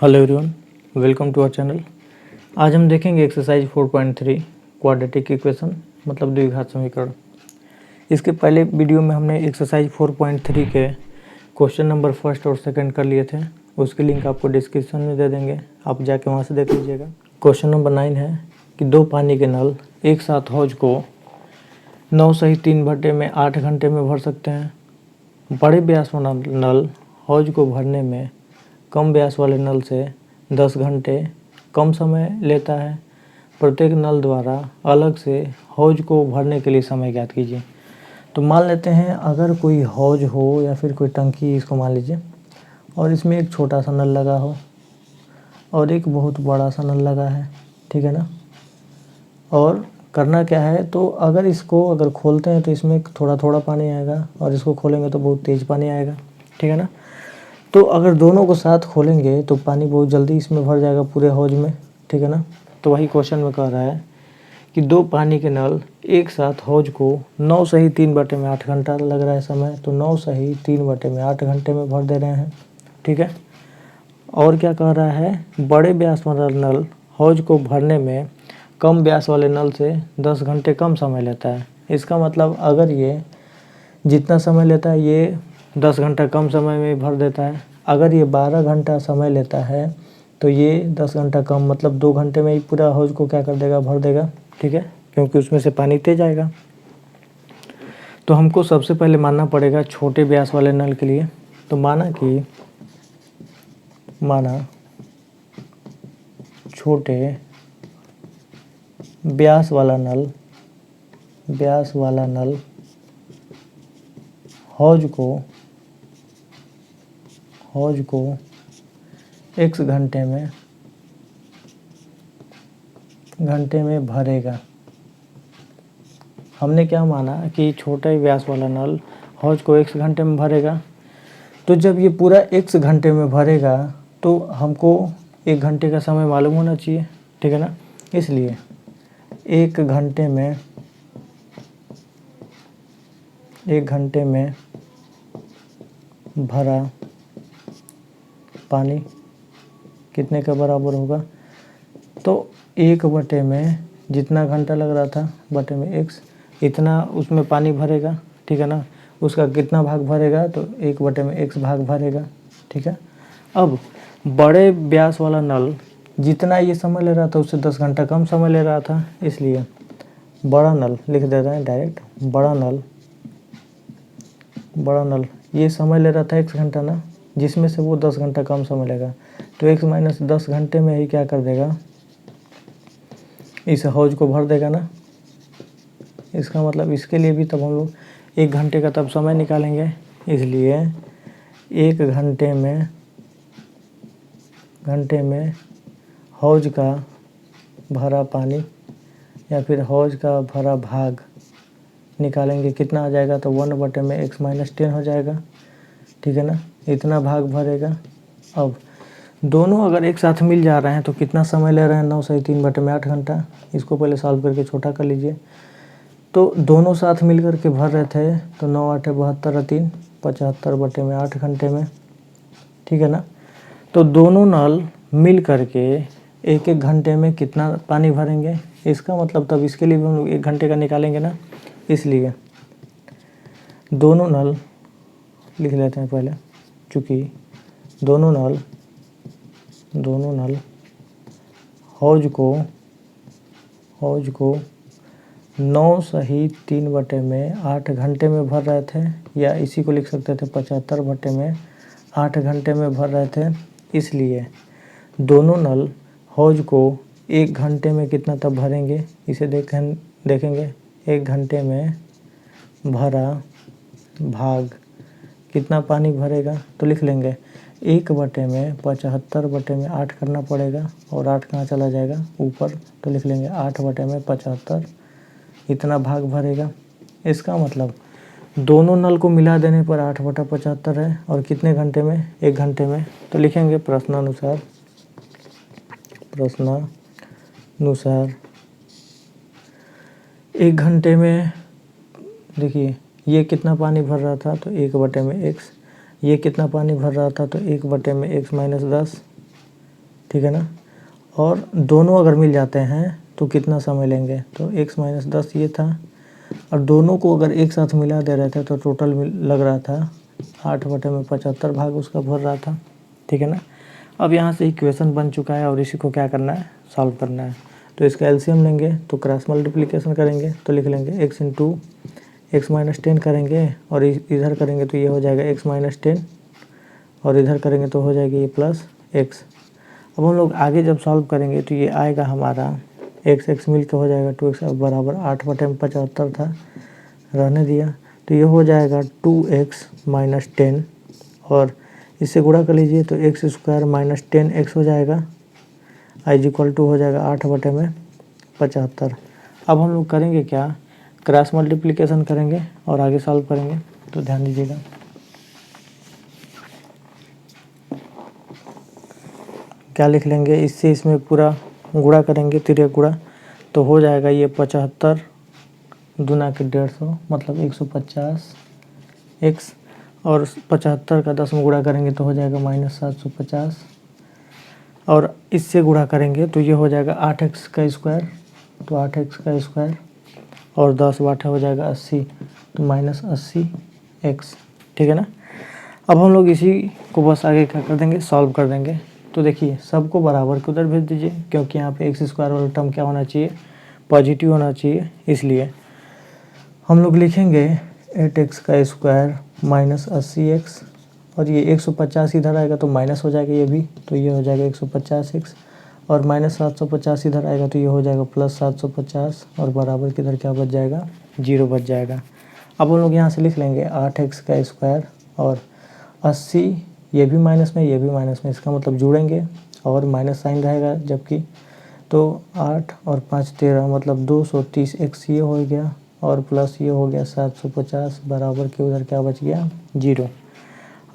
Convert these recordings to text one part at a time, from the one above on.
Hello everyone, welcome to our channel. आज हम देखेंगे एक्सरसाइज 4.3 क्वाड्रेटिक इक्वेशन मतलब द्विघात समीकरण। इसके पहले वीडियो में हमने एक्सरसाइज 4.3 के क्वेश्चन नंबर फर्स्ट और सेकंड कर लिए थे। उसकी लिंक आपको डिस्क्रिप्शन में दे देंगे, आप जाके वहाँ से देख लीजिएगा। क्वेश्चन नंबर 9 है कि दो पानी के नल एक साथ हौज को 9 सही 3 बटे में 8 घंटे में भर सकते हैं। बड़े व्यास वाला नल हौज को भरने में कम व्यास वाले नल से 10 घंटे कम समय लेता है। प्रत्येक नल द्वारा अलग से हौज को भरने के लिए समय ज्ञात कीजिए। तो मान लेते हैं अगर कोई हौज हो या फिर कोई टंकी, इसको मान लीजिए, और इसमें एक छोटा सा नल लगा हो और एक बहुत बड़ा सा नल लगा है, ठीक है ना। और करना क्या है, तो अगर खोलते हैं तो इसमें थोड़ा थोड़ा पानी आएगा और इसको खोलेंगे तो बहुत तेज़ पानी आएगा, ठीक है ना। तो अगर दोनों को साथ खोलेंगे तो पानी बहुत जल्दी इसमें भर जाएगा पूरे हौज में, ठीक है ना। तो वही क्वेश्चन में कह रहा है कि दो पानी के नल एक साथ हौज को 9 सही 3 बटे में 8 घंटा लग रहा है समय, तो 9 सही 3 बटे में 8 घंटे में भर दे रहे हैं, ठीक है। और क्या कह रहा है, बड़े व्यास वाला नल हौज को भरने में कम व्यास वाले नल से 10 घंटे कम समय लेता है। इसका मतलब अगर ये जितना समय लेता है ये 10 घंटा कम समय में भर देता है। अगर ये 12 घंटा समय लेता है तो ये 10 घंटा कम, मतलब 2 घंटे में ही पूरा हौज को क्या कर देगा, भर देगा, ठीक है, क्योंकि उसमें से पानी तेज आएगा। तो हमको सबसे पहले मानना पड़ेगा छोटे व्यास वाले नल के लिए। तो माना छोटे व्यास वाला नल हौज को x घंटे में भरेगा। हमने क्या माना कि छोटे व्यास वाला नल हौज को x घंटे में भरेगा। तो जब ये पूरा x घंटे में भरेगा तो हमको 1 घंटे का समय मालूम होना चाहिए, ठीक है ना। इसलिए 1 घंटे में भरा पानी कितने के बराबर होगा, तो 1 बटे में जितना घंटा लग रहा था बटे में x, इतना उसमें पानी भरेगा, ठीक है ना। उसका कितना भाग भरेगा, तो 1 बटे में x भाग भरेगा, ठीक है। अब बड़े व्यास वाला नल जितना ये समय ले रहा था उससे 10 घंटा कम समय ले रहा था, इसलिए बड़ा नल लिख देते हैं डायरेक्ट। बड़ा नल ये समय ले रहा था x घंटा ना, जिसमें से वो 10 घंटा कम समय लेगा, तो x माइनस 10 घंटे में ही क्या कर देगा, इस हौज को भर देगा ना। इसका मतलब इसके लिए भी तब हम लोग 1 घंटे का तब समय निकालेंगे। इसलिए 1 घंटे में हौज का भरा पानी या फिर हौज का भरा भाग निकालेंगे, कितना आ जाएगा, तो 1 बटे में x माइनस 10 हो जाएगा, ठीक है ना। इतना भाग भरेगा। अब दोनों अगर एक साथ मिल जा रहे हैं तो कितना समय ले रहे हैं, 9 सही 3 बटे में 8 घंटा। इसको पहले सॉल्व करके छोटा कर लीजिए। तो दोनों साथ मिल करके भर रहे थे, तो 9 8 72 और 3 75 बटे में 8 घंटे में, ठीक है ना। तो दोनों नल मिल करके 1 घंटे में कितना पानी भरेंगे, इसका मतलब तब इसके लिए भी हम लोग 1 घंटे का निकालेंगे ना। इसलिए दोनों नल लिख लेते हैं पहले, चूँकि दोनों नल हौज को 9 सही 3 बटे में 8 घंटे में भर रहे थे, या इसी को लिख सकते थे 75 बटे में 8 घंटे में भर रहे थे। इसलिए दोनों नल हौज को 1 घंटे में कितना तब भरेंगे, इसे देखेंगे 1 घंटे में भरा भाग कितना पानी भरेगा, तो लिख लेंगे 1 बटे में 75 बटे में 8 करना पड़ेगा, और 8 कहाँ चला जाएगा ऊपर, तो लिख लेंगे 8 बटे में 75, इतना भाग भरेगा। इसका मतलब दोनों नल को मिला देने पर 8 बटा 75 है, और कितने घंटे में, 1 घंटे में। तो लिखेंगे प्रश्नानुसार 1 घंटे में, देखिए ये कितना पानी भर रहा था, तो 1 बटे में x, ये कितना पानी भर रहा था, तो 1 बटे में x माइनस 10, ठीक है ना। और दोनों अगर मिल जाते हैं तो कितना समय लेंगे, तो x माइनस 10 ये था, और दोनों को अगर एक साथ मिला दे रहे थे तो टोटल लग रहा था 8/75 भाग उसका भर रहा था, ठीक है ना। अब यहाँ से इक्वेशन बन चुका है और इसी को क्या करना है, सॉल्व करना है। तो इसका एलसीएम लेंगे तो क्रॉस मल्टीप्लिकेशन करेंगे तो लिख लेंगे x इंटू एक्स माइनस 10 करेंगे, और इधर करेंगे तो ये हो जाएगा x माइनस 10, और इधर करेंगे तो हो जाएगी ये प्लस x। अब हम लोग आगे जब सॉल्व करेंगे तो ये आएगा हमारा x मिल के हो जाएगा 2x बराबर 8/75 था, रहने दिया, तो ये हो जाएगा 2x माइनस 10, और इससे गुणा कर लीजिए तो एक्स स्क्वायर माइनस 10x हो जाएगा, आई इक्वल टू हो जाएगा 8/75। अब हम लोग करेंगे क्या, क्रॉस मल्टीप्लिकेशन करेंगे और आगे सॉल्व करेंगे। तो ध्यान दीजिएगा, क्या लिख लेंगे, इससे इसमें पूरा गुणा करेंगे, तिर्यक गुणा, तो हो जाएगा ये 75 दूना के 150 मतलब 150x, और 75 का 10 में गुणा करेंगे तो हो जाएगा माइनस 750, और इससे गुणा करेंगे तो ये हो जाएगा 8x का स्क्वायर, तो 8x का स्क्वायर और 10 बाटे हो जाएगा 80, तो माइनस 80x, ठीक है ना। अब हम लोग इसी को बस आगे क्या कर देंगे, सॉल्व कर देंगे। तो देखिए सबको बराबर के उधर भेज दीजिए, क्योंकि यहाँ पे एक्स स्क्वायर वाला टर्म क्या होना चाहिए, पॉजिटिव होना चाहिए, इसलिए हम लोग लिखेंगे 8x का स्क्वायर माइनस 80x, और ये 150 इधर आएगा तो माइनस हो जाएगा ये भी, तो ये हो जाएगा 150x, और माइनस 750 इधर आएगा तो ये हो जाएगा प्लस 750, और बराबर के इधर क्या बच जाएगा, 0 बच जाएगा। अब हम लोग यहाँ से लिख लेंगे 8x का स्क्वायर और 80, ये भी माइनस में ये भी माइनस में, इसका मतलब जोड़ेंगे और माइनस साइन रहेगा जबकि, तो 8 और 5 13 मतलब 230x ये हो गया, और प्लस ये हो गया 750, बराबर के उधर क्या बच गया, 0।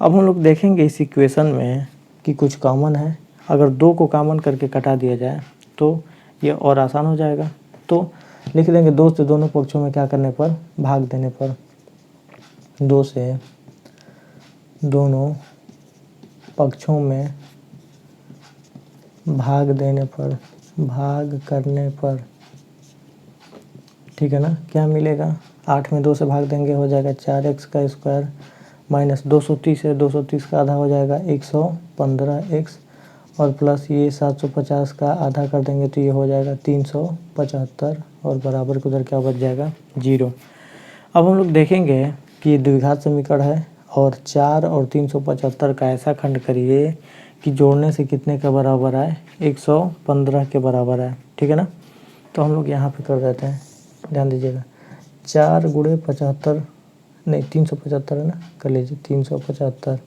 अब हम लोग देखेंगे इस इक्वेशन में कि कुछ कॉमन है, अगर 2 को कॉमन करके कटा दिया जाए तो ये और आसान हो जाएगा। तो लिख देंगे 2 से दोनों पक्षों में क्या करने पर, भाग देने पर, 2 से दोनों पक्षों में भाग देने पर, भाग करने पर, ठीक है ना। क्या मिलेगा, 8 में 2 से भाग देंगे हो जाएगा 4x का स्क्वायर माइनस 230 है, 230 का आधा हो जाएगा 115x, और प्लस ये 750 का आधा कर देंगे तो ये हो जाएगा 375, और बराबर के उधर क्या बच जाएगा, 0। अब हम लोग देखेंगे कि ये द्विघात समीकरण है, और 4 और 375 का ऐसा खंड करिए कि जोड़ने से कितने के बराबर आए, 115 के बराबर आए, ठीक है ना। तो हम लोग यहाँ पे कर देते हैं, ध्यान दीजिएगा, 4 गुणे 75 नहीं 375 है ना, कर लीजिए 375,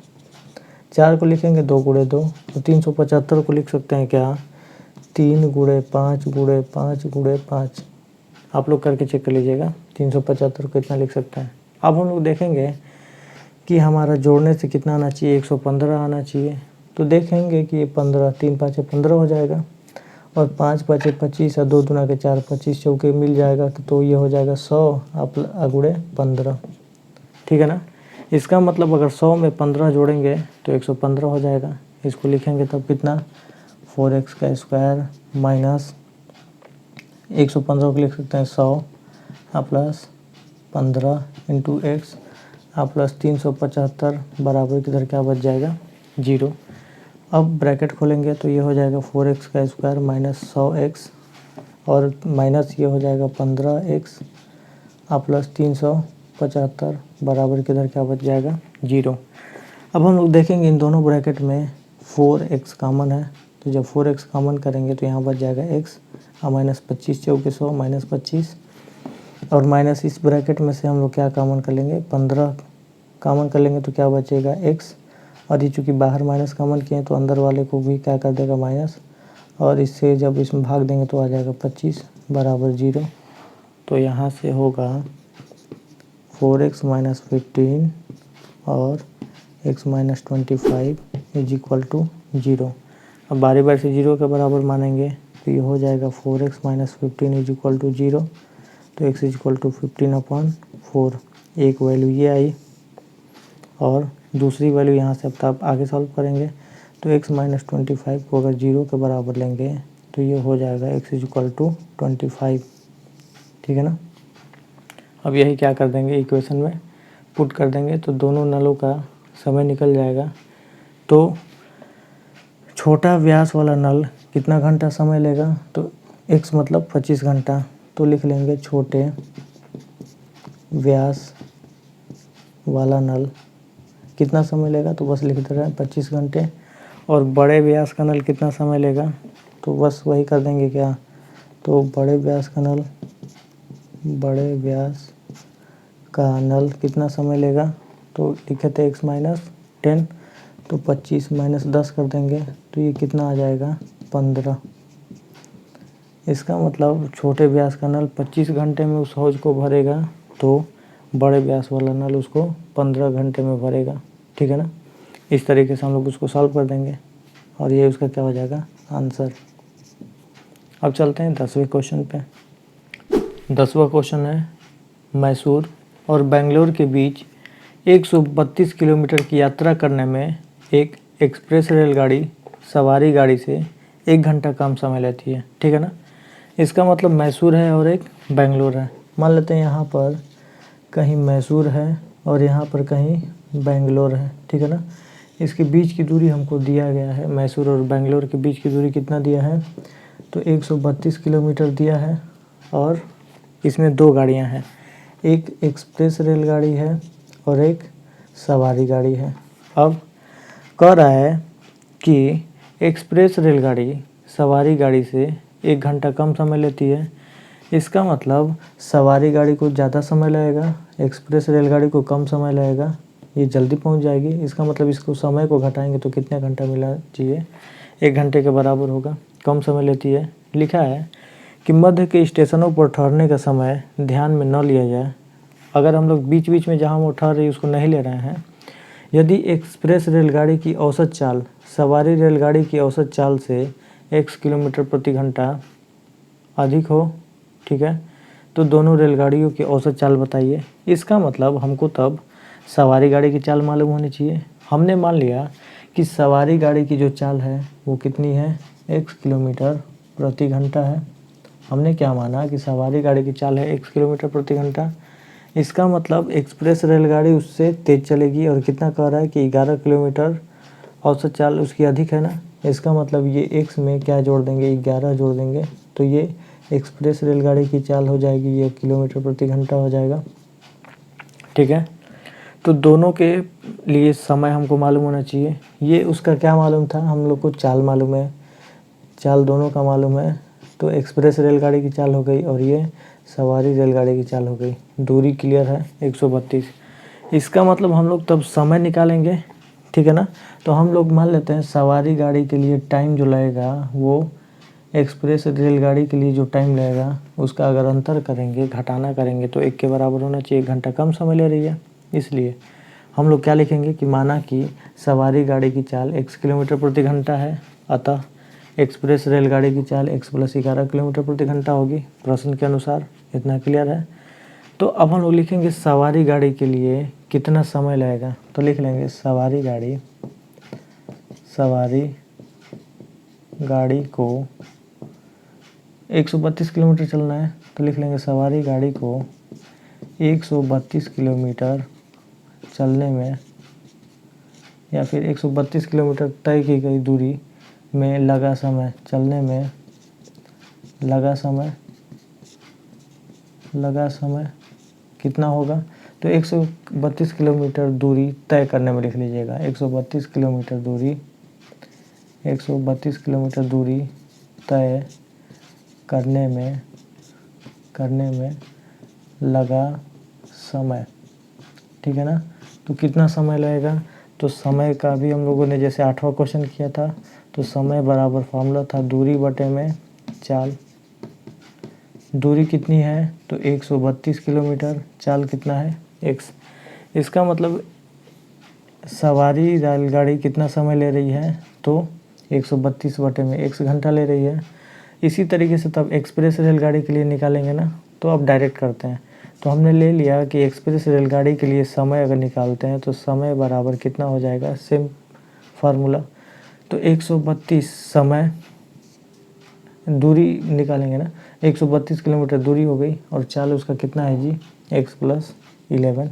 4 को लिखेंगे 2 गुणे 2, तो 375 को लिख सकते हैं क्या, 3 गुणे 5 गुणे 5 गुणे 5, आप लोग करके चेक कर लीजिएगा 375 को इतना लिख सकते हैं। अब हम लोग देखेंगे कि हमारा जोड़ने से कितना आना चाहिए, 115 आना चाहिए। तो देखेंगे कि ये 15, 3 5 15 हो जाएगा, और 5 5 25, और 2 दूना के 4 25 चौके मिल जाएगा, तो ये हो जाएगा 100 आप गुणे 15, ठीक है ना। इसका मतलब अगर 100 में 15 जोड़ेंगे तो 115 हो जाएगा। इसको लिखेंगे तब कितना, 4x का स्क्वायर माइनस 115 को लिख सकते हैं 100 प्लस 15 इंटू एक्स प्लस 375, बराबर की इधर क्या बच जाएगा, 0। अब ब्रैकेट खोलेंगे तो ये हो जाएगा 4x का स्क्वायर माइनस 100x, और माइनस ये हो जाएगा 15x प्लस 375, बराबर के इधर क्या बच जाएगा, 0। अब हम लोग देखेंगे इन दोनों ब्रैकेट में 4x कॉमन है, तो जब 4x कॉमन करेंगे तो यहाँ बच जाएगा x, माइनस 25 चौके 100 माइनस 25, और माइनस इस ब्रैकेट में से हम लोग क्या कॉमन कर लेंगे, 15 कॉमन कर लेंगे तो क्या बचेगा x, और ये चूँकि बाहर माइनस कॉमन किए हैं तो अंदर वाले को भी क्या कर देगा माइनस, और इससे जब इसमें भाग देंगे तो आ जाएगा 25 बराबर 0। तो यहाँ से होगा 4x माइनस 15 और x minus 25 is equal to 0। अब बारी बारी से 0 के बराबर मानेंगे तो ये हो जाएगा 4x minus 15 is equal to 0, तो x इज इक्वल टू 15/4, एक वैल्यू ये आई, और दूसरी वैल्यू यहाँ से अब आप आगे सॉल्व करेंगे तो x माइनस 25 को अगर 0 के बराबर लेंगे तो ये हो जाएगा x इज इक्वल टू 25, ठीक है ना। अब यही क्या कर देंगे, इक्वेशन में पुट कर देंगे तो दोनों नलों का समय निकल जाएगा। तो छोटा व्यास वाला नल कितना घंटा समय लेगा, तो x मतलब 25 घंटा, तो लिख लेंगे छोटे व्यास वाला नल कितना समय लेगा, तो बस लिख दे रहे हैं 25 घंटे। और बड़े व्यास का नल कितना समय लेगा, तो बस वही कर देंगे क्या, तो बड़े व्यास का नल कितना समय लेगा, तो लिखे थे x माइनस 10, तो 25 माइनस 10 कर देंगे तो ये कितना आ जाएगा 15। इसका मतलब छोटे व्यास का नल 25 घंटे में उस हौज को भरेगा, तो बड़े व्यास वाला नल उसको 15 घंटे में भरेगा, ठीक है ना। इस तरीके से हम लोग उसको सॉल्व कर देंगे और ये उसका क्या हो जाएगा आंसर। अब चलते हैं 10वें क्वेश्चन पे। 10वां क्वेश्चन है, मैसूर और बेंगलोर के बीच 132 किलोमीटर की यात्रा करने में एक एक्सप्रेस रेलगाड़ी सवारी गाड़ी से 1 घंटा कम समय लेती है, ठीक है ना। इसका मतलब मैसूर है और एक बेंगलोर है। मान लेते हैं यहाँ पर कहीं मैसूर है और यहाँ पर कहीं बेंगलोर है, ठीक है ना। इसके बीच की दूरी हमको दिया गया है, मैसूर और बेंगलोर के बीच की दूरी कितना दिया है, तो 132 किलोमीटर दिया है। और इसमें 2 गाड़ियाँ हैं, एक एक्सप्रेस रेलगाड़ी है और एक सवारी गाड़ी है। अब कह रहा है कि एक्सप्रेस रेलगाड़ी सवारी गाड़ी से 1 घंटा कम समय लेती है। इसका मतलब सवारी गाड़ी को ज़्यादा समय लगेगा, एक्सप्रेस रेलगाड़ी को कम समय लगेगा, ये जल्दी पहुंच जाएगी। इसका मतलब इसको समय को घटाएंगे तो कितना घंटा मिला चाहिए, 1 घंटे के बराबर होगा, कम समय लेती है। लिखा है कि मध्य के स्टेशनों पर ठहरने का समय ध्यान में न लिया जाए। अगर हम लोग बीच बीच में जहाँ वो ठहर रही है उसको नहीं ले रहे हैं, यदि एक्सप्रेस रेलगाड़ी की औसत चाल सवारी रेलगाड़ी की औसत चाल से x किलोमीटर प्रति घंटा अधिक हो, ठीक है, तो दोनों रेलगाड़ियों की औसत चाल बताइए। इसका मतलब हमको तब सवारी गाड़ी की चाल मालूम होनी चाहिए। हमने मान लिया कि सवारी गाड़ी की जो चाल है वो कितनी है, x किलोमीटर प्रति घंटा है। हमने क्या माना कि सवारी गाड़ी की चाल है x किलोमीटर प्रति घंटा। इसका मतलब एक्सप्रेस रेलगाड़ी उससे तेज़ चलेगी और कितना कह रहा है कि 11 किलोमीटर औसत चाल उसकी अधिक है ना। इसका मतलब ये x में क्या जोड़ देंगे, 11 जोड़ देंगे, तो ये एक्सप्रेस रेलगाड़ी की चाल हो जाएगी, ये किलोमीटर प्रति घंटा हो जाएगा, ठीक है। तो दोनों के लिए समय हमको मालूम होना चाहिए। ये उसका क्या मालूम था, हम लोग को चाल मालूम है, चाल दोनों का मालूम है, तो एक्सप्रेस रेलगाड़ी की चाल हो गई और ये सवारी रेलगाड़ी की चाल हो गई। दूरी क्लियर है 132। इसका मतलब हम लोग तब समय निकालेंगे, ठीक है ना। तो हम लोग मान लेते हैं सवारी गाड़ी के लिए टाइम जो लगेगा वो एक्सप्रेस रेलगाड़ी के लिए जो टाइम लगेगा उसका अगर अंतर करेंगे, घटाना करेंगे, तो 1 के बराबर होना चाहिए। 1 घंटा कम समय ले रही है, इसलिए हम लोग क्या लिखेंगे कि माना कि सवारी गाड़ी की चाल x किलोमीटर प्रति घंटा है, अतः एक्सप्रेस रेलगाड़ी की चाल x + 11 किलोमीटर प्रति घंटा होगी। प्रश्न के अनुसार इतना क्लियर है। तो अब हम लोग लिखेंगे सवारी गाड़ी के लिए कितना समय लगेगा, तो लिख लेंगे सवारी गाड़ी को 132 किलोमीटर चलना है, तो लिख लेंगे सवारी गाड़ी को 132 किलोमीटर चलने में या फिर 132 किलोमीटर तय की गई दूरी में लगा समय, चलने में लगा समय कितना होगा, तो 132 किलोमीटर दूरी तय करने में लिख लीजिएगा। 132 किलोमीटर दूरी तय करने में लगा समय, ठीक है ना। तो कितना समय लगेगा, तो समय का भी हम लोगों ने जैसे 8वां क्वेश्चन किया था, तो समय बराबर फॉर्मूला था दूरी बटे में चाल। दूरी कितनी है, तो 132 किलोमीटर, चाल कितना है x। इसका मतलब सवारी रेलगाड़ी कितना समय ले रही है, तो 132 बटे में x घंटा ले रही है। इसी तरीके से तब एक्सप्रेस रेलगाड़ी के लिए निकालेंगे ना, तो अब डायरेक्ट करते हैं। तो हमने ले लिया कि एक्सप्रेस रेलगाड़ी के लिए समय अगर निकालते हैं तो समय बराबर कितना हो जाएगा, सेम फार्मूला। तो 132 समय दूरी निकालेंगे ना, 132 किलोमीटर दूरी हो गई और चाल उसका कितना है जी, x + 11।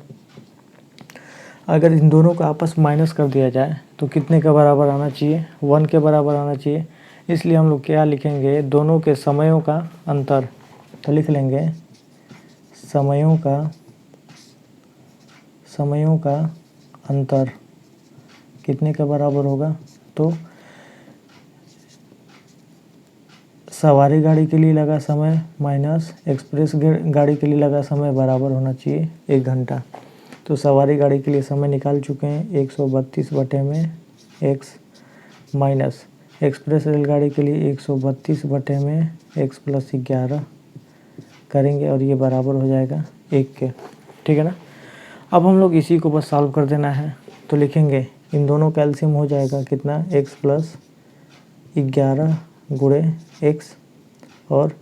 अगर इन दोनों को आपस माइनस कर दिया जाए तो कितने के बराबर आना चाहिए, 1 के बराबर आना चाहिए। इसलिए हम लोग क्या लिखेंगे, दोनों के समयों का अंतर। तो लिख लेंगे समयों का अंतर कितने के बराबर होगा, तो सवारी गाड़ी के लिए लगा समय माइनस एक्सप्रेस गाड़ी के लिए लगा समय बराबर होना चाहिए 1 घंटा। तो सवारी गाड़ी के लिए समय निकाल चुके हैं 132/x माइनस एक्सप्रेस रेलगाड़ी के लिए 132/x + 11 करेंगे और ये बराबर हो जाएगा 1 के। ठीक है ना। अब हम लोग इसी को बस सॉल्व कर देना है। तो लिखेंगे इन दोनों का एलसीएम हो जाएगा कितना, x + 11 गुणे x और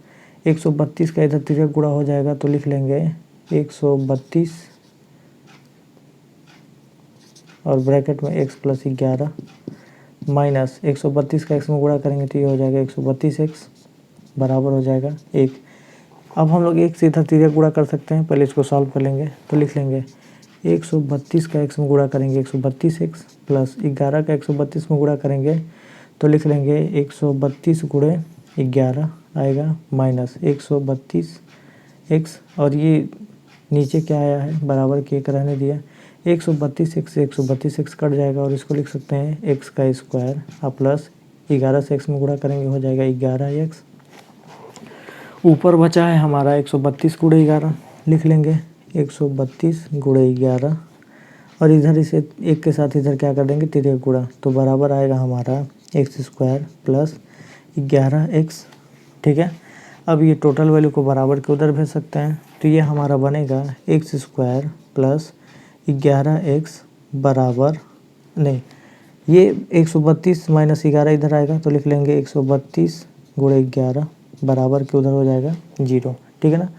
132 का इधर तिर्यक गुणा हो जाएगा तो लिख लेंगे 132 और ब्रैकेट में x + 11 माइनस 132 का x में गुणा करेंगे तो ये हो जाएगा 132x बराबर हो जाएगा 1। अब हम लोग एक से इधर तिर्यक गुणा कर सकते हैं, पहले इसको सॉल्व कर लेंगे। तो लिख लेंगे 132 का x में गुणा करेंगे 132x प्लस 11 का 132 में गुणा करेंगे तो लिख लेंगे 132 गुणे 11 आएगा माइनस 132x और ये नीचे क्या आया है, बराबर के एक रहने दिया। 132x से 132x कट जाएगा और इसको लिख सकते हैं x का स्क्वायर और प्लस 11 से x में गुणा करेंगे हो जाएगा 11x। ऊपर बचा है हमारा 132 गुणे 11, लिख लेंगे 132 गुणे 11 और इधर इसे एक के साथ इधर क्या कर देंगे, तिर्यक गुणा, तो बराबर आएगा हमारा x स्क्वायर प्लस 11x। ठीक है। अब ये टोटल वैल्यू को बराबर के उधर भेज सकते हैं तो ये हमारा बनेगा x स्क्वायर प्लस 11x बराबर, नहीं ये 132 माइनस 11 इधर आएगा तो लिख लेंगे 132 गुणे 11 बराबर के उधर हो जाएगा 0। ठीक है ना।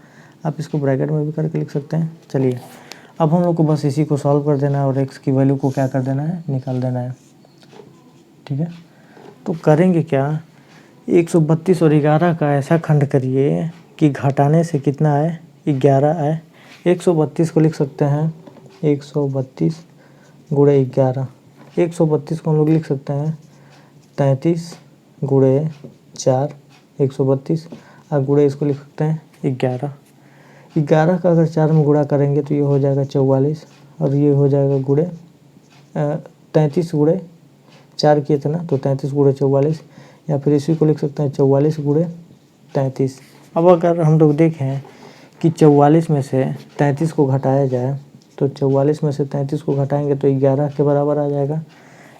आप इसको ब्रैकेट में भी करके लिख सकते हैं। चलिए अब हम लोग को बस इसी को सॉल्व कर देना है और x की वैल्यू को क्या कर देना है, निकाल देना है। ठीक है। तो करेंगे क्या, 132 और 11 का ऐसा खंड करिए कि घटाने से कितना आए, 11 आए। 132 को लिख सकते हैं 132 गुणे 11, 132 को हम लोग लिख सकते हैं 33 गुणे 4, 132 और गुणे इसको लिख सकते हैं 11। 11 का अगर 4 में गुणा करेंगे तो ये हो जाएगा 44 और ये हो जाएगा गुणे 33 गुणे 4 किए थे ना, तो 33 गुणे 44 या फिर इसी को लिख सकते हैं 44 गुणे 33। अब अगर हम लोग देखें कि 44 में से 33 को घटाया जाए तो 44 में से 33 को घटाएंगे तो 11 के बराबर आ जाएगा।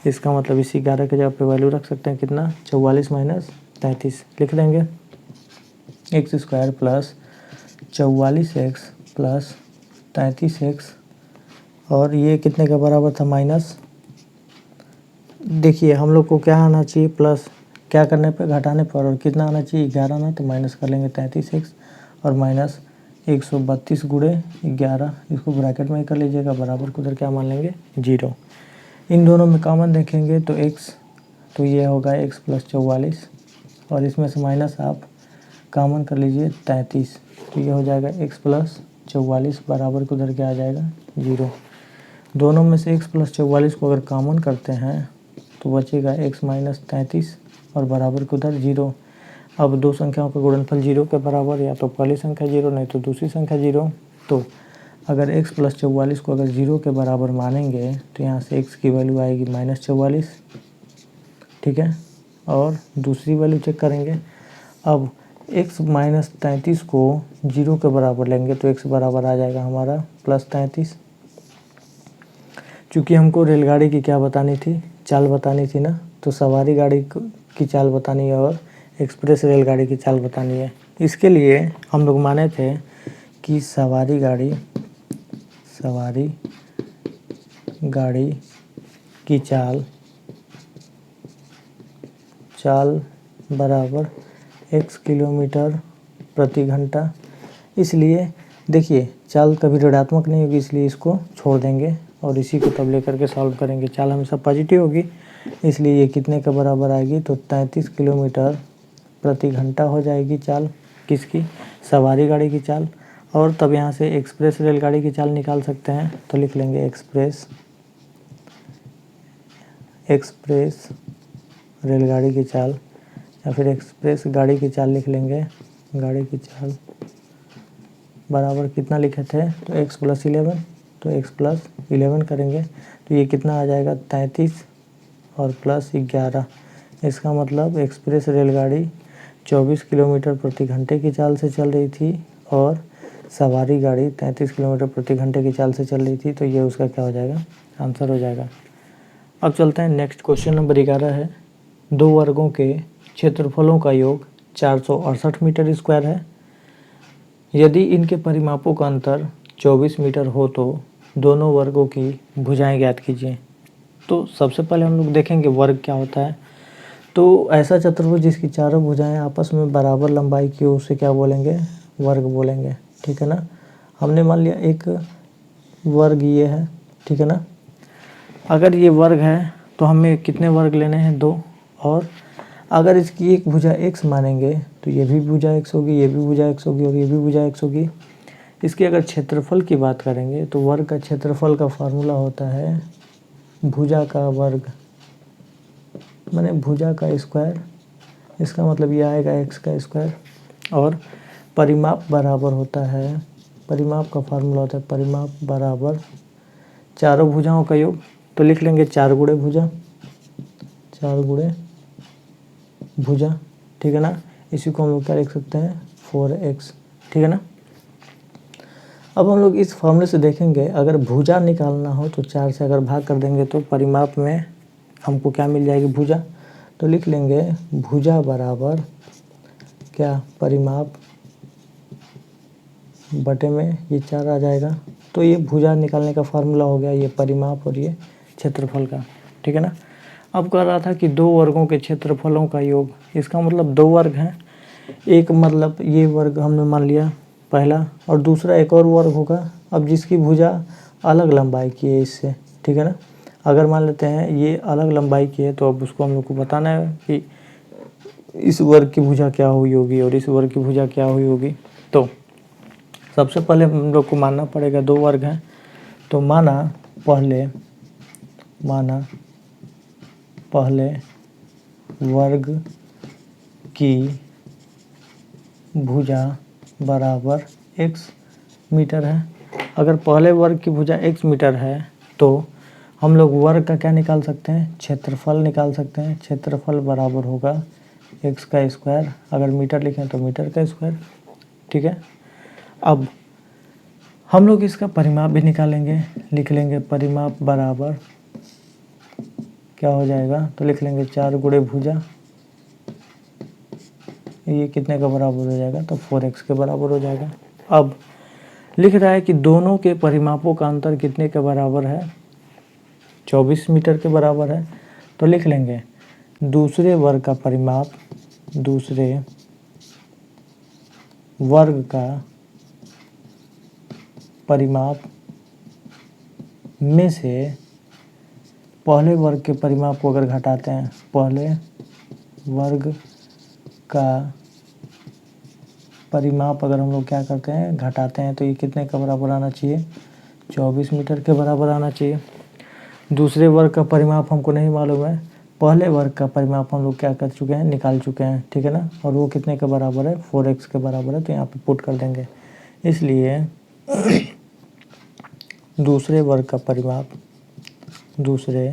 इसका मतलब इसी 11 के जगह पे वैल्यू रख सकते हैं कितना, 44 माइनस 33 लिख देंगे x square plus 44x plus 33x और ये कितने के बराबर था, माइनस, देखिए हम लोग को क्या आना चाहिए, प्लस क्या करने पे, घटाने पर, और कितना आना चाहिए 11 ना, तो माइनस कर लेंगे 33x और माइनस 132 गुणे 11, इसको ब्रैकेट में ही कर लीजिएगा, बराबर को उधर क्या मान लेंगे 0। इन दोनों में कॉमन देखेंगे तो x, तो ये होगा x प्लस 44 और इसमें से माइनस आप कॉमन कर लीजिए 33, तो ये हो जाएगा x प्लस 44 बराबर को उधर क्या आ जाएगा 0। दोनों में से x प्लस 44 को अगर कॉमन करते हैं तो बचेगा x माइनस 33 और बराबर को उधर 0। अब दो संख्याओं का गुणनफल 0 के बराबर, या तो पहली संख्या 0 नहीं तो दूसरी संख्या 0। तो अगर x प्लस 44 को अगर 0 के बराबर मानेंगे तो यहाँ से x की वैल्यू आएगी -44। ठीक है। और दूसरी वैल्यू चेक करेंगे। अब x माइनस 33 को 0 के बराबर लेंगे तो x बराबर आ जाएगा हमारा प्लस 33। चूँकि हमको रेलगाड़ी की क्या बतानी थी, चाल बतानी थी ना, तो सवारी गाड़ी की चाल बतानी है और एक्सप्रेस रेलगाड़ी की चाल बतानी है। इसके लिए हम लोग माने थे कि सवारी गाड़ी की चाल बराबर x किलोमीटर प्रति घंटा। इसलिए देखिए चाल कभी ऋणात्मक नहीं होगी, इसलिए इसको छोड़ देंगे और इसी को तब लेकर के सॉल्व करेंगे। चाल हमेशा पॉजिटिव होगी, इसलिए ये कितने के बराबर आएगी, तो 33 किलोमीटर प्रति घंटा हो जाएगी चाल किसकी, सवारी गाड़ी की चाल। और तब यहाँ से एक्सप्रेस रेलगाड़ी की चाल निकाल सकते हैं, तो लिख लेंगे एक्सप्रेस रेलगाड़ी की चाल, या फिर एक्सप्रेस गाड़ी की चाल लिख लेंगे, गाड़ी की चाल बराबर कितना लिखे थे, तो x + 11, तो x + 11 करेंगे तो ये कितना आ जाएगा, 33 और +11। इसका मतलब एक्सप्रेस रेलगाड़ी 24 किलोमीटर प्रति घंटे की चाल से चल रही थी और सवारी गाड़ी 33 किलोमीटर प्रति घंटे की चाल से चल रही थी, तो ये उसका क्या हो जाएगा, आंसर हो जाएगा। अब चलते हैं नेक्स्ट, क्वेश्चन नंबर 11 है। दो वर्गों के क्षेत्रफलों का योग 468 मीटर स्क्वायर है। यदि इनके परिमापों का अंतर 24 मीटर हो तो दोनों वर्गों की भुजाएं ज्ञात कीजिए। तो सबसे पहले हम लोग देखेंगे वर्ग क्या होता है। तो ऐसा चतुर्भुज जिसकी चारों भुजाएं आपस में बराबर लंबाई की हो उसे क्या बोलेंगे, वर्ग बोलेंगे, ठीक है ना। हमने मान लिया एक वर्ग ये है, ठीक है ना। अगर ये वर्ग है तो हमें कितने वर्ग लेने हैं, 2। और अगर इसकी एक भुजा x मानेंगे तो ये भी भुजा x होगी, ये भी भुजा x होगी और ये भी भुजा x होगी। इसके अगर क्षेत्रफल की बात करेंगे तो वर्ग का क्षेत्रफल का फार्मूला होता है भुजा का वर्ग माने भुजा का स्क्वायर। इसका मतलब ये आएगा x का स्क्वायर। और परिमाप बराबर होता है, परिमाप का फार्मूला होता है परिमाप बराबर चारों भुजाओं का योग। तो लिख लेंगे 4 गुणे भुजा, 4 गुणे भुजा, ठीक है ना। इसी को हम लोग क्या लिख सकते हैं, 4x, ठीक है ना। अब हम लोग इस फॉर्मूले से देखेंगे, अगर भुजा निकालना हो तो 4 से अगर भाग कर देंगे तो परिमाप में हमको क्या मिल जाएगी, भुजा। तो लिख लेंगे भुजा बराबर क्या, परिमाप बटे में ये 4 आ जाएगा। तो ये भुजा निकालने का फार्मूला हो गया, ये परिमाप और ये क्षेत्रफल का, ठीक है ना। अब कह रहा था कि दो वर्गों के क्षेत्रफलों का योग, इसका मतलब 2 वर्ग हैं। एक मतलब ये वर्ग हमने मान लिया पहला, और दूसरा एक और वर्ग होगा अब जिसकी भुजा अलग लंबाई की है इससे, ठीक है ना। अगर मान लेते हैं ये अलग लंबाई की है तो अब उसको हम लोग को बताना है कि इस वर्ग की भुजा क्या हुई होगी और इस वर्ग की भुजा क्या हुई होगी। तो सबसे पहले हम लोग को मानना पड़ेगा 2 वर्ग हैं। तो माना पहले वर्ग की भुजा बराबर x मीटर है। अगर पहले वर्ग की भुजा x मीटर है तो हम लोग वर्ग का क्या निकाल सकते हैं, क्षेत्रफल निकाल सकते हैं। क्षेत्रफल बराबर होगा x का स्क्वायर, अगर मीटर लिखें तो मीटर का स्क्वायर, ठीक है। अब हम लोग इसका परिमाप भी निकालेंगे, लिख लेंगे परिमाप बराबर क्या हो जाएगा, तो लिख लेंगे 4 गुणे भुजा, ये कितने का बराबर हो जाएगा, तो 4x के बराबर हो जाएगा। अब लिख रहा है कि दोनों के परिमापों का अंतर कितने के बराबर है, 24 मीटर के बराबर है। तो लिख लेंगे दूसरे वर्ग का परिमाप, दूसरे वर्ग का परिमाप में से पहले वर्ग के परिमाप को अगर घटाते हैं, पहले वर्ग का परिमाप अगर हम लोग क्या करते हैं, घटाते हैं, तो ये कितने का बराबर आना चाहिए, 24 मीटर के बराबर आना चाहिए। दूसरे वर्ग का परिमाप हमको नहीं मालूम है, पहले वर्ग का परिमाप हम लोग क्या कर चुके हैं, निकाल चुके हैं, ठीक है ना। और वो कितने के बराबर है, 4x के बराबर है। तो यहाँ पे पुट कर देंगे। इसलिए दूसरे वर्ग का परिमाप, दूसरे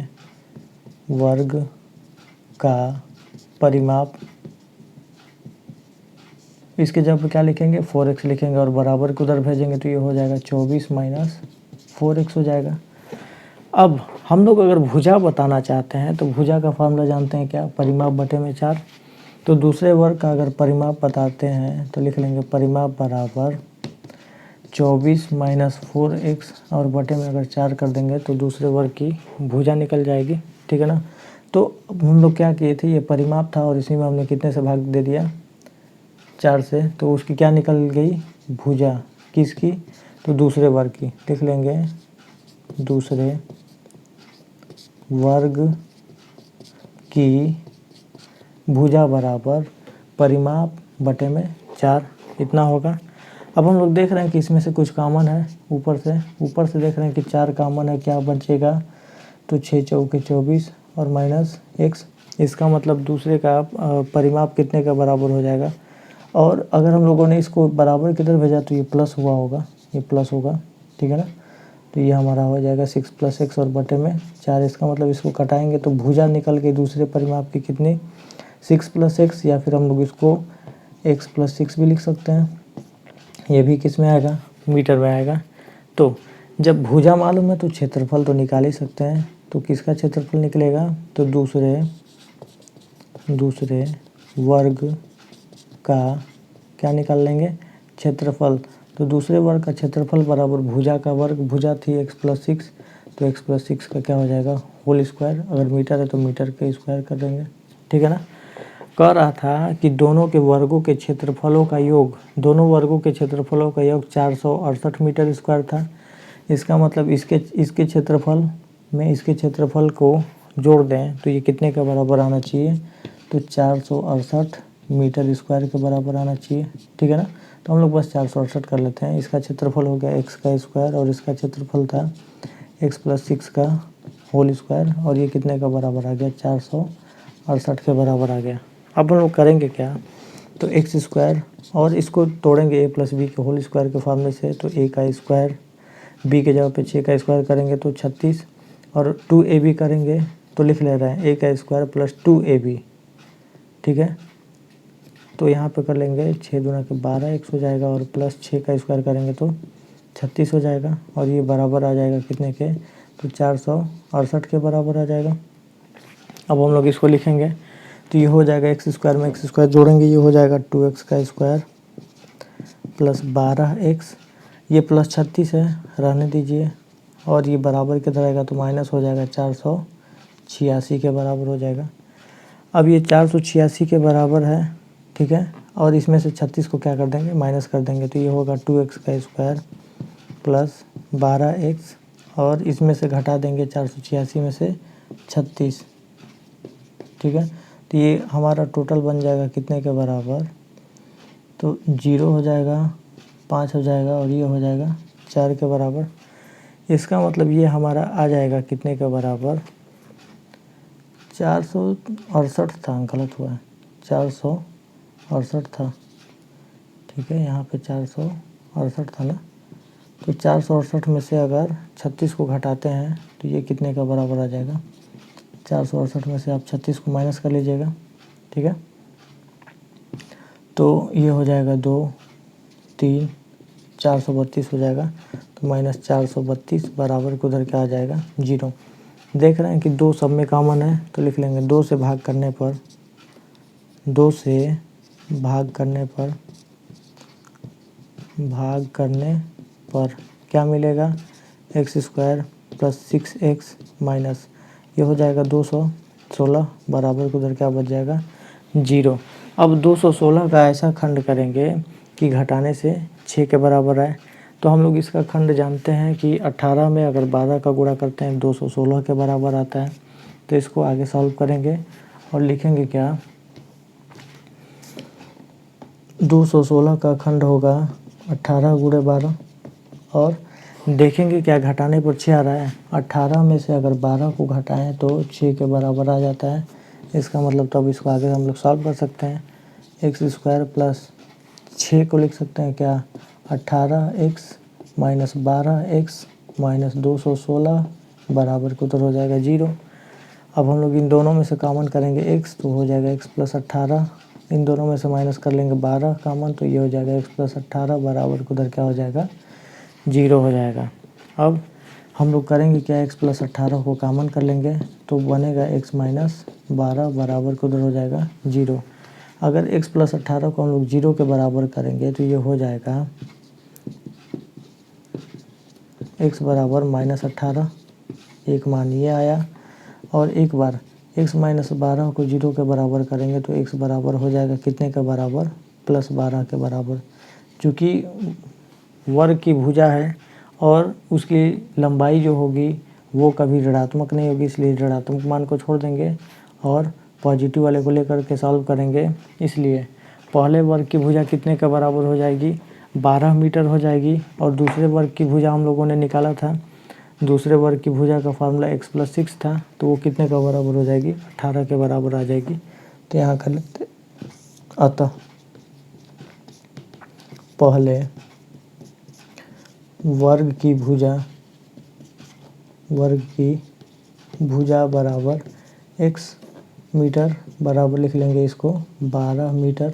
वर्ग का परिमाप, इसके जब क्या लिखेंगे, 4x लिखेंगे और बराबर को उधर भेजेंगे तो ये हो जाएगा 24 माइनस 4x हो जाएगा। अब हम लोग अगर भुजा बताना चाहते हैं तो भुजा का फार्मूला जानते हैं क्या, परिमाप बटे में 4। तो दूसरे वर्ग का अगर परिमाप बताते हैं तो लिख लेंगे परिमाप बराबर 24 माइनस 4x और बटे में अगर 4 कर देंगे तो दूसरे वर्ग की भुजा निकल जाएगी, ठीक है ना। तो हम लोग क्या किए थे, ये परिमाप था और इसी में हमने कितने से भाग दे दिया, 4 से, तो उसकी क्या निकल गई, भुजा, किसकी, तो दूसरे वर्ग की। लिख लेंगे दूसरे वर्ग की भुजा बराबर परिमाप बटे में 4 इतना होगा। अब हम लोग देख रहे हैं कि इसमें से कुछ कॉमन है, ऊपर से देख रहे हैं कि 4 कॉमन है, क्या बचेगा, तो 6 चौके 24 और माइनस x। इसका मतलब दूसरे का परिमाप कितने का बराबर हो जाएगा। और अगर हम लोगों ने इसको बराबर किधर भेजा तो ये प्लस हुआ होगा, ये प्लस होगा, ठीक है ना। तो ये हमारा हो जाएगा 6 + x और बटे में 4। इसका मतलब इसको कटाएंगे तो भुजा निकल के दूसरे परिमाप की कितनी 6 + x, या फिर हम लोग इसको x + 6 भी लिख सकते हैं। ये भी किस में आएगा, मीटर में आएगा। तो जब भुजा मालूम है तो क्षेत्रफल तो निकाल ही सकते हैं। तो किसका क्षेत्रफल निकलेगा, तो दूसरे वर्ग का क्या निकाल लेंगे, क्षेत्रफल। तो दूसरे वर्ग का क्षेत्रफल बराबर भुजा का वर्ग, भुजा थी x + 6, तो x + 6 का क्या हो जाएगा होल स्क्वायर। अगर मीटर है तो मीटर के स्क्वायर कर देंगे, ठीक है ना। कह रहा था कि दोनों वर्गों के क्षेत्रफलों का योग 468 मीटर स्क्वायर था। इसका मतलब इसके क्षेत्रफल में इसके क्षेत्रफल को जोड़ दें तो ये कितने के बराबर आना चाहिए, तो 468 मीटर स्क्वायर के बराबर आना चाहिए, ठीक है ना। तो हम लोग बस 468 कर लेते हैं। इसका क्षेत्रफल हो गया x का स्क्वायर और इसका क्षेत्रफल था x + 6 का होल स्क्वायर, और ये कितने का बराबर आ गया 468 के बराबर आ गया। अब हम लोग करेंगे क्या, तो एक्स स्क्वायर और इसको तोड़ेंगे a + b के होल स्क्वायर के फॉर्मूले से, तो a का स्क्वायर b के जगह पे 6 का स्क्वायर करेंगे तो 36, और 2ab करेंगे तो लिख ले रहे हैं a का स्क्वायर + 2ab, ठीक है। तो यहाँ पे कर लेंगे 6 दूना के 12 x हो जाएगा, और प्लस 6 का स्क्वायर करेंगे तो 36 हो जाएगा, और ये बराबर आ जाएगा कितने के, तो 468 के बराबर आ जाएगा। अब हम लोग इसको लिखेंगे तो ये हो जाएगा x स्क्वायर में x स्क्वायर जोड़ेंगे, ये हो जाएगा 2x का स्क्वायर + 12x, ये + 36 है, रहने दीजिए, और ये बराबर किधर आएगा तो माइनस हो जाएगा 486 के बराबर हो जाएगा। अब ये 486 के बराबर है, ठीक है, और इसमें से 36 को क्या कर देंगे माइनस कर देंगे, तो ये होगा 2x का स्क्वायर + 12x, और इसमें से घटा देंगे 486 में से 36, ठीक है। तो ये हमारा टोटल बन जाएगा कितने के बराबर, तो 0 हो जाएगा, 5 हो जाएगा, और ये हो जाएगा 4 के बराबर। इसका मतलब ये हमारा आ जाएगा कितने के बराबर, 468 था, गलत हुआ है, 468 था, ठीक है, यहाँ पे 468 था ना। तो 468 में से अगर 36 को घटाते हैं तो ये कितने का बराबर आ जाएगा, 468 में से आप 36 को माइनस कर लीजिएगा, ठीक है। तो ये हो जाएगा 2 3 432 हो जाएगा, तो -432 बराबर को उधर क्या आ जाएगा 0। देख रहे हैं कि 2 सब में कॉमन है, तो लिख लेंगे 2 से भाग करने पर क्या मिलेगा, x स्क्वायर + 6x माइनस ये हो जाएगा 216 बराबर को उधर क्या बच जाएगा 0। अब 216 का ऐसा खंड करेंगे कि घटाने से 6 के बराबर आए। तो हम लोग इसका खंड जानते हैं कि 18 में अगर 12 का गुणा करते हैं 216 के बराबर आता है। तो इसको आगे सॉल्व करेंगे और लिखेंगे क्या, 216 का खंड होगा 18 × 12, और देखेंगे क्या घटाने पर 6 आ रहा है। 18 में से अगर 12 को घटाएं तो 6 के बराबर आ जाता है। इसका मतलब तब इसको आगे हम लोग सॉल्व कर सकते हैं। x स्क्वायर + 6 को लिख सकते हैं क्या, 18x - 12x - 216 बराबर को तो हो जाएगा 0। अब हम लोग इन दोनों में से कॉमन करेंगे x, तो हो जाएगा x + 18, इन दोनों में से माइनस कर लेंगे 12 कॉमन, तो ये हो जाएगा x + 18 बराबर को उधर क्या हो जाएगा 0 हो जाएगा। अब हम लोग करेंगे क्या, x + 18 को कॉमन कर लेंगे तो बनेगा x - 12 बराबर को उधर हो जाएगा 0। अगर x + 18 को हम लोग 0 के बराबर करेंगे तो ये हो जाएगा x बराबर -18, एक मान ये आया, और एक बार x - 12 को 0 के बराबर करेंगे तो x बराबर हो जाएगा कितने के बराबर, +12 के बराबर। चूँकि वर्ग की भुजा है और उसकी लंबाई जो होगी वो कभी ऋणात्मक नहीं होगी, इसलिए ऋणात्मक मान को छोड़ देंगे और पॉजिटिव वाले को लेकर के सॉल्व करेंगे, इसलिए पहले वर्ग की भुजा कितने के बराबर हो जाएगी, 12 मीटर हो जाएगी। और दूसरे वर्ग की भुजा हम लोगों ने निकाला था, दूसरे वर्ग की भुजा का फार्मूला x+6 था, तो वो कितने का बराबर हो जाएगी, 18 के बराबर आ जाएगी। तो यहाँ कर लेते, अतः पहले वर्ग की भुजा बराबर x मीटर बराबर लिख लेंगे इसको 12 मीटर।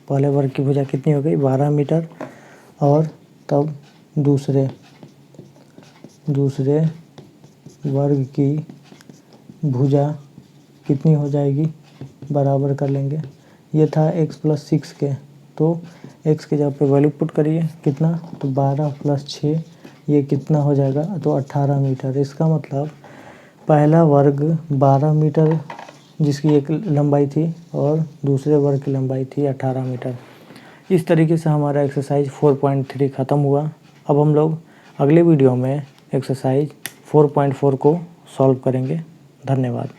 पहले वर्ग की भुजा कितनी हो गई, 12 मीटर। और तब दूसरे वर्ग की भुजा कितनी हो जाएगी, बराबर कर लेंगे। ये था x+6 के, तो x के जगह पे वैल्यू पुट करिए कितना, तो 12 + 6 ये कितना हो जाएगा, तो 18 मीटर। इसका मतलब पहला वर्ग 12 मीटर जिसकी एक लंबाई थी और दूसरे वर्ग की लंबाई थी 18 मीटर। इस तरीके से हमारा एक्सरसाइज 4.3 ख़त्म हुआ। अब हम लोग अगले वीडियो में एक्सरसाइज 4.4 को सॉल्व करेंगे। धन्यवाद।